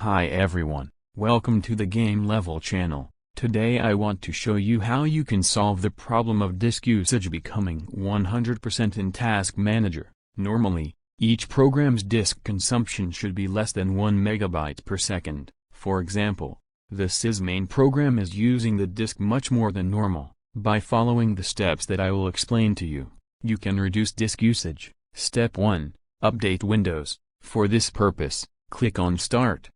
Hi everyone, welcome to the Game Level channel. Today I want to show you how you can solve the problem of disk usage becoming 100% in Task Manager. Normally, each program's disk consumption should be less than 1 MB per second. For example, the sismain program is using the disk much more than normal. By following the steps that I will explain to you, you can reduce disk usage. Step 1. Update Windows. For this purpose, click on Start.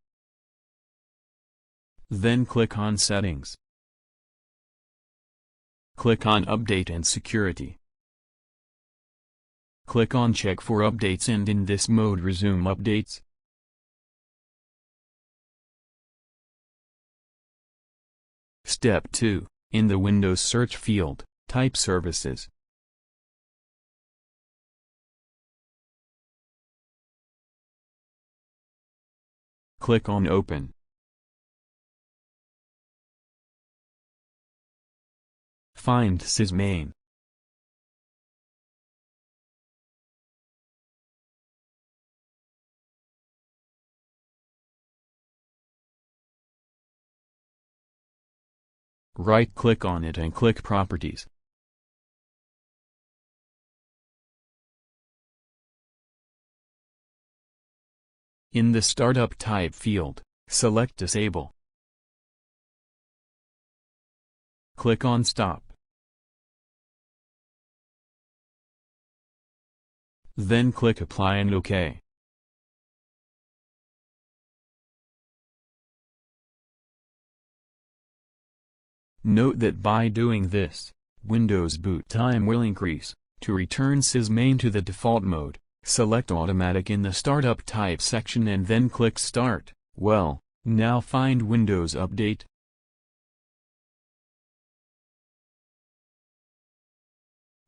Then click on Settings. Click on Update and Security. Click on Check for updates and in this mode resume updates. Step 2. In the Windows search field, type Services. Click on Open. Find sismain. Right-click on it and click Properties. In the Startup Type field, select Disable. Click on Stop. Then click Apply and OK. Note that by doing this, Windows boot time will increase. To return sismain to the default mode, select Automatic in the Startup Type section and then click Start. Well, now find Windows Update.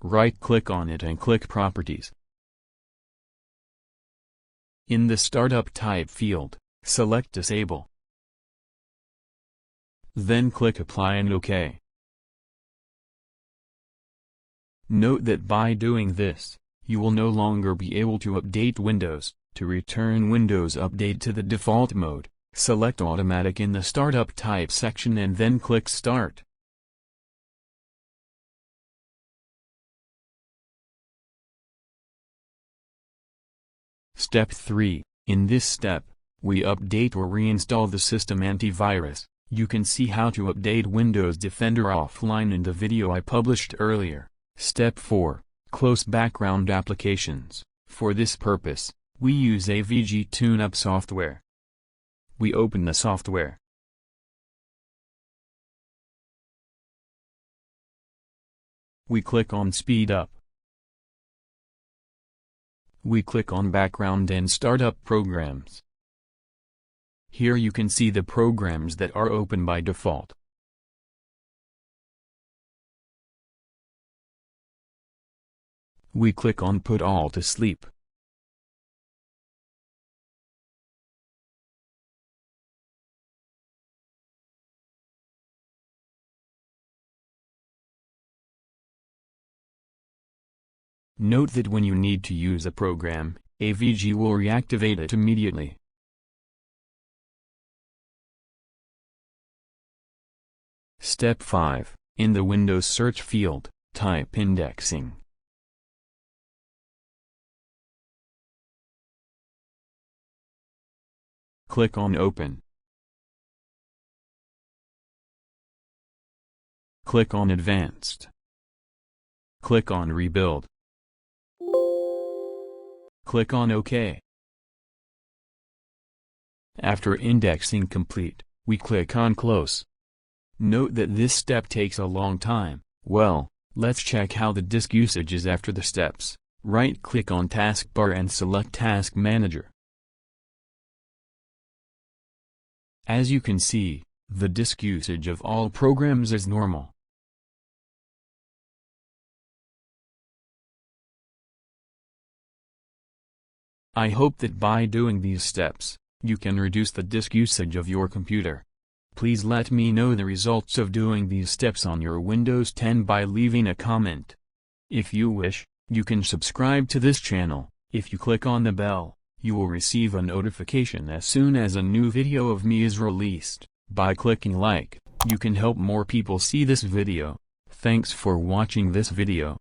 Right-click on it and click Properties. In the Startup Type field, select Disable. Then click Apply and OK. Note that by doing this, you will no longer be able to update Windows. To return Windows Update to the default mode, select Automatic in the Startup Type section and then click Start. Step 3. In this step, we update or reinstall the system antivirus. You can see how to update Windows Defender offline in the video I published earlier. Step 4. Close background applications. For this purpose, we use AVG TuneUp software. We open the software. We click on Speed Up. We click on Background and Startup Programs. Here you can see the programs that are open by default. We click on Put All to Sleep. Note that when you need to use a program, AVG will reactivate it immediately. Step 5. In the Windows search field, type Indexing. Click on Open. Click on Advanced. Click on Rebuild. Click on OK. After indexing complete, we click on Close. Note that this step takes a long time. Well, let's check how the disk usage is after the steps. Right-click on Taskbar and select Task Manager. As you can see, the disk usage of all programs is normal. I hope that by doing these steps, you can reduce the disk usage of your computer. Please let me know the results of doing these steps on your Windows 10 by leaving a comment. If you wish, you can subscribe to this channel, if you click on the bell. You will receive a notification as soon as a new video of me is released. By clicking like, you can help more people see this video. Thanks for watching this video.